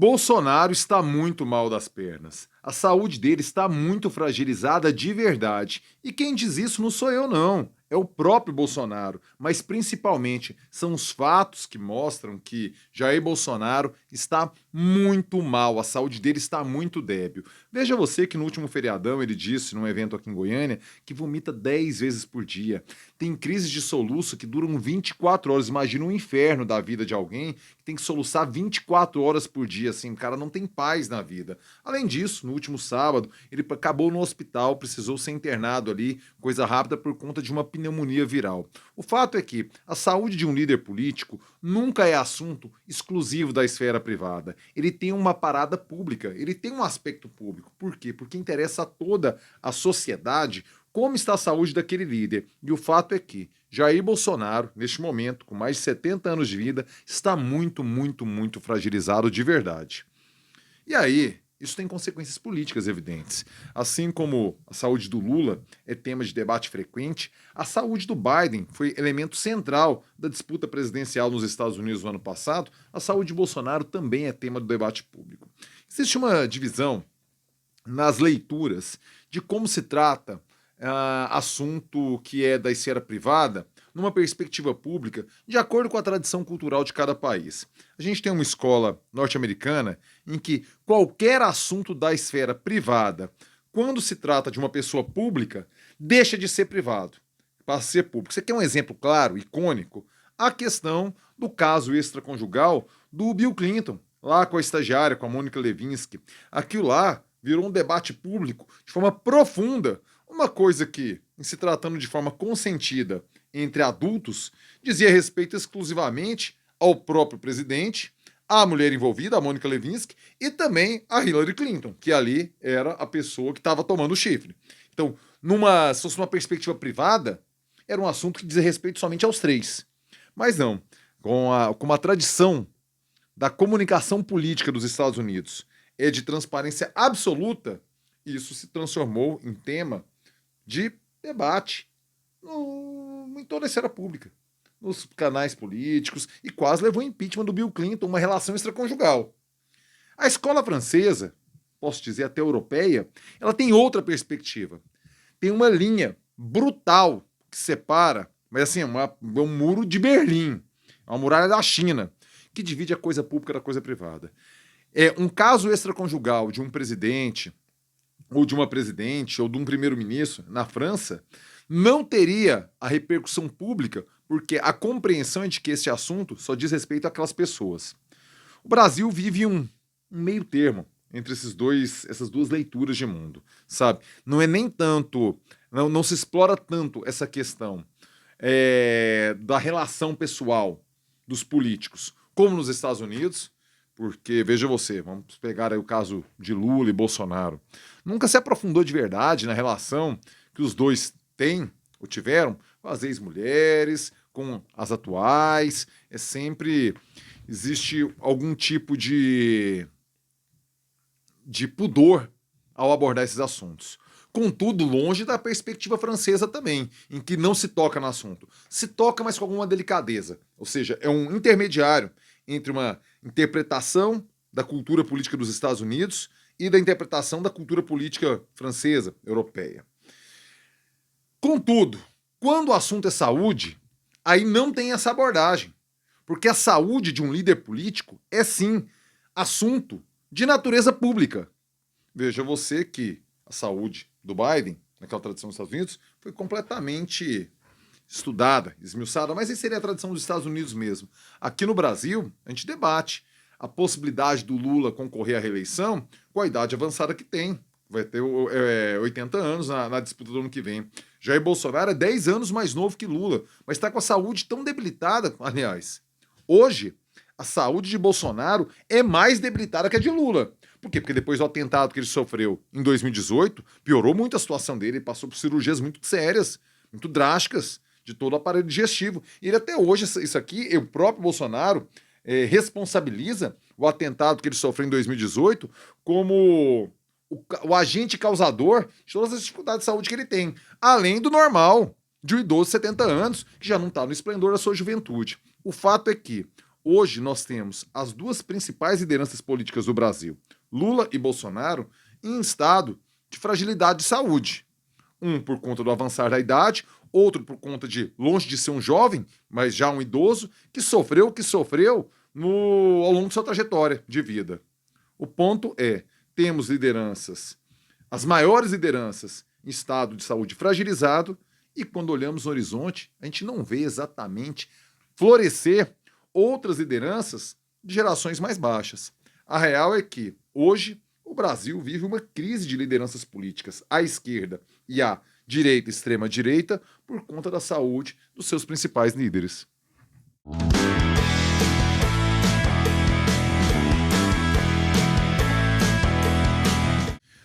Bolsonaro está muito mal das pernas. A saúde dele está muito fragilizada de verdade. E quem diz isso não sou eu, não. É o próprio Bolsonaro. Mas principalmente são os fatos que mostram que Jair Bolsonaro está muito mal. A saúde dele está muito débil. Veja você que no último feriadão ele disse, num evento aqui em Goiânia, que vomita 10 vezes por dia. Tem crises de soluço que duram 24 horas. Imagina um inferno da vida de alguém que tem que soluçar 24 horas por dia. Assim, o cara não tem paz na vida. Além disso, no último sábado, ele acabou no hospital, precisou ser internado ali, coisa rápida, por conta de uma pneumonia viral. O fato é que a saúde de um líder político nunca é assunto exclusivo da esfera privada. Ele tem uma parada pública, ele tem um aspecto público. Por quê? Porque interessa a toda a sociedade como está a saúde daquele líder. E o fato é que Jair Bolsonaro, neste momento, com mais de 70 anos de vida, está muito, muito, muito fragilizado de verdade. E aí, isso tem consequências políticas evidentes. Assim como a saúde do Lula é tema de debate frequente, a saúde do Biden foi elemento central da disputa presidencial nos Estados Unidos no ano passado, a saúde de Bolsonaro também é tema do debate público. Existe uma divisão nas leituras de como se trata assunto que é da esfera privada numa perspectiva pública, de acordo com a tradição cultural de cada país. A gente tem uma escola norte-americana em que qualquer assunto da esfera privada, quando se trata de uma pessoa pública, deixa de ser privado para ser público. Você quer um exemplo claro, icônico? A questão do caso extraconjugal do Bill Clinton, lá com a estagiária, com a Mônica Lewinsky. Aquilo lá virou um debate público de forma profunda. Uma coisa que, em se tratando de forma consentida entre adultos, dizia respeito exclusivamente ao próprio presidente, à mulher envolvida, a Mônica Lewinsky, e também a Hillary Clinton, que ali era a pessoa que estava tomando o chifre. Então, se fosse uma perspectiva privada, era um assunto que dizia respeito somente aos três. Mas não, com a tradição da comunicação política dos Estados Unidos é de transparência absoluta, isso se transformou em tema de debate em toda a esfera pública, nos canais políticos, e quase levou ao impeachment do Bill Clinton, uma relação extraconjugal. A escola francesa, posso dizer até europeia, ela tem outra perspectiva. Tem uma linha brutal que separa, mas assim, um muro de Berlim, uma muralha da China, que divide a coisa pública da coisa privada. É um caso extraconjugal de um presidente ou de uma presidente, ou de um primeiro-ministro na França, não teria a repercussão pública, porque a compreensão é de que esse assunto só diz respeito àquelas pessoas. O Brasil vive um meio termo entre essas duas leituras de mundo, sabe? Não é nem tanto, não se explora tanto essa questão da relação pessoal dos políticos, como nos Estados Unidos, porque, veja você, vamos pegar aí o caso de Lula e Bolsonaro. Nunca se aprofundou de verdade na relação que os dois têm ou tiveram com as ex-mulheres, com as atuais. Sempre existe algum tipo de pudor ao abordar esses assuntos. Contudo, longe da perspectiva francesa também, em que não se toca no assunto. Se toca, mas com alguma delicadeza. Ou seja, é um intermediário entre uma interpretação da cultura política dos Estados Unidos e da interpretação da cultura política francesa, europeia. Contudo, quando o assunto é saúde, aí não tem essa abordagem. Porque a saúde de um líder político é, sim, assunto de natureza pública. Veja você que a saúde do Biden, naquela tradição dos Estados Unidos, foi completamente estudada, esmiuçada, mas isso seria a tradição dos Estados Unidos mesmo. Aqui no Brasil, a gente debate a possibilidade do Lula concorrer à reeleição com a idade avançada que tem. Vai ter 80 anos na disputa do ano que vem. Jair Bolsonaro é 10 anos mais novo que Lula, mas está com a saúde tão debilitada, aliás. Hoje, a saúde de Bolsonaro é mais debilitada que a de Lula. Por quê? Porque depois do atentado que ele sofreu em 2018, piorou muito a situação dele, ele passou por cirurgias muito sérias, muito drásticas, de todo o aparelho digestivo. E ele até hoje, isso aqui, o próprio Bolsonaro responsabiliza o atentado que ele sofreu em 2018 como o agente causador de todas as dificuldades de saúde que ele tem. Além do normal de um idoso de 70 anos, que já não está no esplendor da sua juventude. O fato é que Hoje nós temos as duas principais lideranças políticas do Brasil, Lula e Bolsonaro, em estado de fragilidade de saúde. Um por conta do avançar da idade, outro por conta de, longe de ser um jovem, mas já um idoso, que sofreu o que sofreu ao longo de sua trajetória de vida. O ponto é, temos lideranças, as maiores lideranças em estado de saúde fragilizado, e quando olhamos no horizonte, a gente não vê exatamente florescer outras lideranças de gerações mais baixas. A real é que, hoje, o Brasil vive uma crise de lideranças políticas à esquerda e à direita, extrema-direita, por conta da saúde dos seus principais líderes.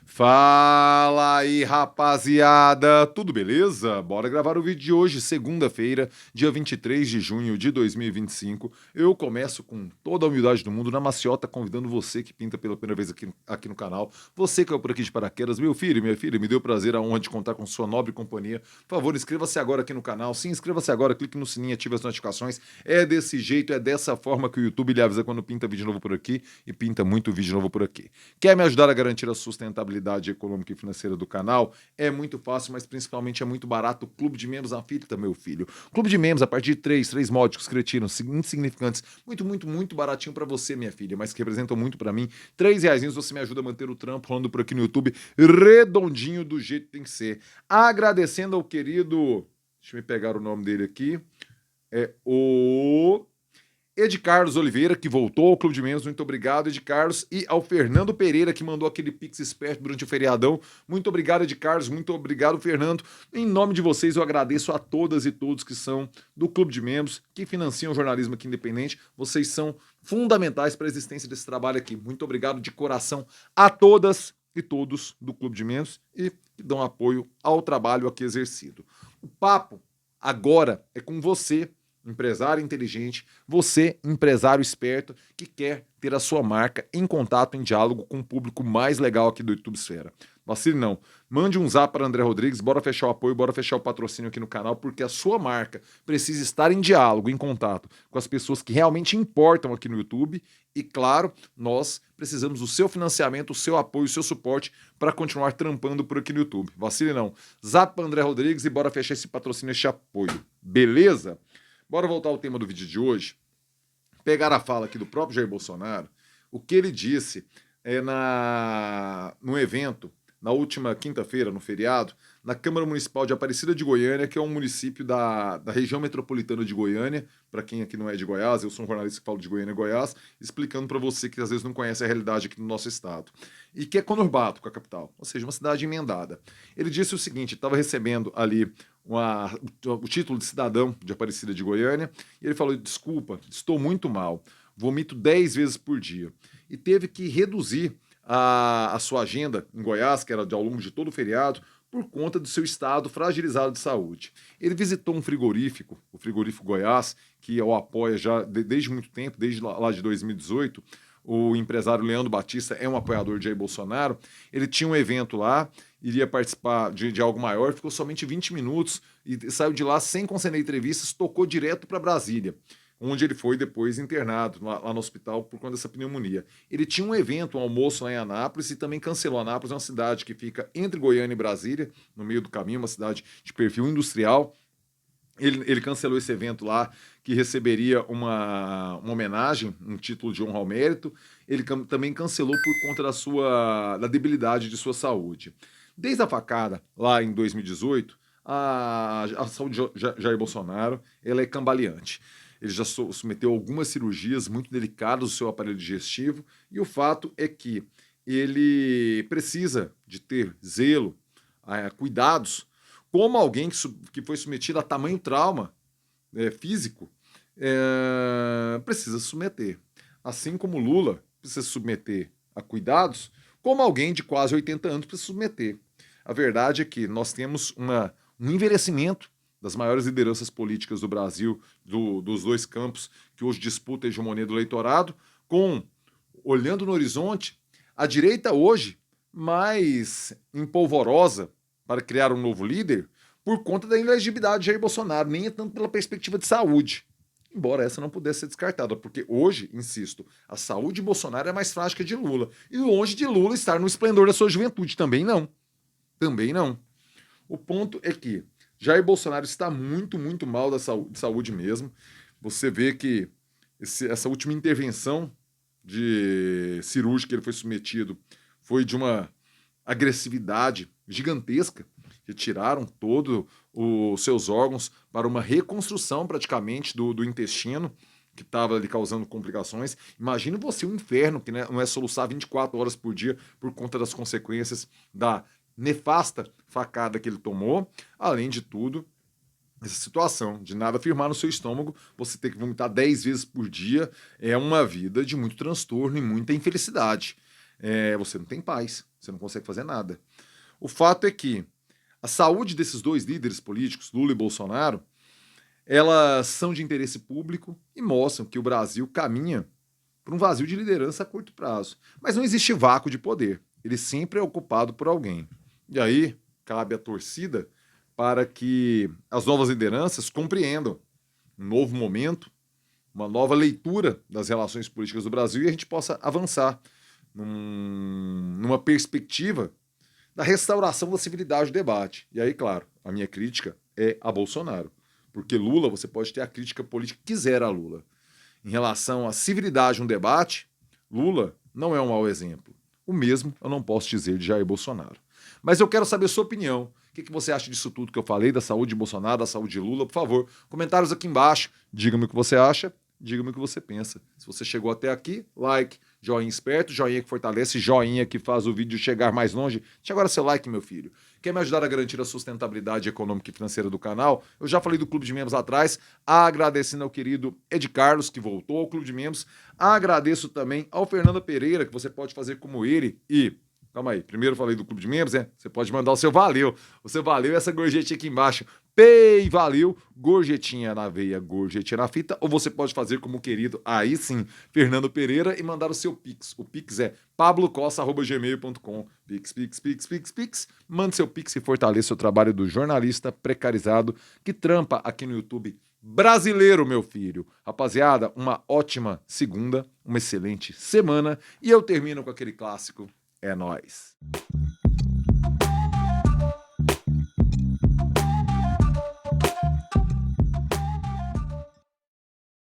Fala aí, rapaziada! Tudo beleza? Bora gravar o vídeo de hoje, segunda-feira, dia 23 de junho de 2025. Eu começo com toda a humildade do mundo na maciota, convidando você que pinta pela primeira vez aqui no canal, você que é por aqui de paraquedas, meu filho, minha filha, me deu o prazer, a honra de contar com sua nobre companhia. Por favor, inscreva-se agora aqui no canal. Sim, inscreva-se agora, clique no sininho, ative as notificações. É desse jeito, é dessa forma que o YouTube lhe avisa quando pinta vídeo novo por aqui, e pinta muito vídeo novo por aqui. Quer me ajudar a garantir a sustentabilidade econômica e financeira do canal? É muito fácil, mas principalmente é muito barato. O Clube de Membros Anfítrita, meu filho. Clube de Membros a partir de três módicos cretinos, insignificantes, muito baratinho pra você, minha filha, mas que representam muito pra mim. R$3 você me ajuda a manter o trampo rolando por aqui no YouTube, redondinho do jeito que tem que ser. Agradecendo ao querido, deixa eu me pegar o nome dele aqui, o Ed Carlos Oliveira, que voltou ao Clube de Membros, muito obrigado, Ed Carlos, e ao Fernando Pereira, que mandou aquele pix esperto durante o feriadão. Muito obrigado, Ed Carlos, muito obrigado, Fernando. Em nome de vocês, eu agradeço a todas e todos que são do Clube de Membros, que financiam o jornalismo aqui independente. Vocês são fundamentais para a existência desse trabalho aqui. Muito obrigado de coração a todas e todos do Clube de Membros e que dão apoio ao trabalho aqui exercido. O papo agora é com você, empresário inteligente, você, empresário esperto, que quer ter a sua marca em contato, em diálogo com o público mais legal aqui do YouTube Esfera. Vacile não, mande um zap para André Rodrigues, bora fechar o apoio, bora fechar o patrocínio aqui no canal, porque a sua marca precisa estar em diálogo, em contato com as pessoas que realmente importam aqui no YouTube e, claro, nós precisamos do seu financiamento, o seu apoio, o seu suporte para continuar trampando por aqui no YouTube. Vacile não, zap para André Rodrigues e bora fechar esse patrocínio, esse apoio, beleza? Bora voltar ao tema do vídeo de hoje, pegar a fala aqui do próprio Jair Bolsonaro, o que ele disse no evento, na última quinta-feira, no feriado, na Câmara Municipal de Aparecida de Goiânia, que é um município da região metropolitana de Goiânia. Para quem aqui não é de Goiás, eu sou um jornalista que falo de Goiânia e Goiás, explicando para você que às vezes não conhece a realidade aqui no nosso estado. E que é conurbado com a capital, ou seja, uma cidade emendada. Ele disse o seguinte, estava recebendo ali o título de cidadão de Aparecida de Goiânia, e ele falou, desculpa, estou muito mal, vomito 10 vezes por dia. E teve que reduzir a sua agenda em Goiás, que era ao longo de todo o feriado, por conta do seu estado fragilizado de saúde. Ele visitou um frigorífico, o Frigorífico Goiás, que o apoia já desde muito tempo, desde lá de 2018, o empresário Leandro Batista é um apoiador de Jair Bolsonaro. Ele tinha um evento lá, iria participar de algo maior, ficou somente 20 minutos e saiu de lá sem conceder entrevistas, tocou direto para Brasília, onde ele foi depois internado lá no hospital por conta dessa pneumonia. Ele tinha um evento, um almoço lá em Anápolis e também cancelou. Anápolis é uma cidade que fica entre Goiânia e Brasília, no meio do caminho, uma cidade de perfil industrial. Ele cancelou esse evento lá, que receberia uma homenagem, um título de honra ao mérito. Ele também cancelou por conta da debilidade de sua saúde. Desde a facada, lá em 2018, a saúde de Jair Bolsonaro ela é cambaleante. Ele já submeteu algumas cirurgias muito delicadas do seu aparelho digestivo, e o fato é que ele precisa de ter zelo, cuidados, como alguém que foi submetido a tamanho trauma físico precisa se submeter. Assim como Lula precisa se submeter a cuidados, como alguém de quase 80 anos precisa se submeter. A verdade é que nós temos um envelhecimento das maiores lideranças políticas do Brasil, dos dois campos que hoje disputam a hegemonia do eleitorado, olhando no horizonte, a direita hoje mais empolvorosa para criar um novo líder por conta da inelegibilidade de Jair Bolsonaro, nem é tanto pela perspectiva de saúde. embora essa não pudesse ser descartada, porque hoje, insisto, a saúde de Bolsonaro é mais frágil que a de Lula. E longe de Lula estar no esplendor da sua juventude, também não. Também não. O ponto é que Jair Bolsonaro está muito, muito mal da saúde mesmo. Você vê que essa última intervenção cirúrgica que ele foi submetido foi de uma agressividade gigantesca. Retiraram todos os seus órgãos para uma reconstrução praticamente do intestino, que estava ali causando complicações. Imagina você um inferno, que não é soluçar 24 horas por dia por conta das consequências da nefasta facada que ele tomou. Além de tudo, essa situação de nada firmar no seu estômago, você ter que vomitar 10 vezes por dia, é uma vida de muito transtorno e muita infelicidade. Você não tem paz, você não consegue fazer nada. O fato é que a saúde desses dois líderes políticos, Lula e Bolsonaro, elas são de interesse público e mostram que o Brasil caminha para um vazio de liderança a curto prazo. Mas não existe vácuo de poder. Ele sempre é ocupado por alguém. E aí, cabe à torcida para que as novas lideranças compreendam um novo momento, uma nova leitura das relações políticas do Brasil e a gente possa avançar numa perspectiva da restauração da civilidade do debate. E aí, claro, a minha crítica é a Bolsonaro. Porque Lula, você pode ter a crítica política que quiser a Lula. Em relação à civilidade no debate, Lula não é um mau exemplo. O mesmo eu não posso dizer de Jair Bolsonaro. Mas eu quero saber a sua opinião. O que você acha disso tudo que eu falei, da saúde de Bolsonaro, da saúde de Lula? Por favor, comentários aqui embaixo. Diga-me o que você acha, diga-me o que você pensa. Se você chegou até aqui, like, joinha esperto, joinha que fortalece, joinha que faz o vídeo chegar mais longe. Deixa agora seu like, meu filho. Quer me ajudar a garantir a sustentabilidade econômica e financeira do canal? Eu já falei do Clube de Membros lá atrás, agradecendo ao querido Ed Carlos, que voltou ao Clube de Membros. Agradeço também ao Fernando Pereira, que você pode fazer como ele e... Calma aí, primeiro eu falei do Clube de Membros, né? Você pode mandar o seu valeu. O seu valeu é essa gorjetinha aqui embaixo. Pay, valeu, gorjetinha na veia, gorjetinha na fita. Ou você pode fazer como o querido, aí sim, Fernando Pereira, e mandar o seu Pix. O Pix é pablocossa@gmail.com. Pix, Pix, Pix, Pix, Pix. Mande seu Pix e fortaleça o trabalho do jornalista precarizado que trampa aqui no YouTube brasileiro, meu filho. Rapaziada, uma ótima segunda, uma excelente semana. E eu termino com aquele clássico. É nóis.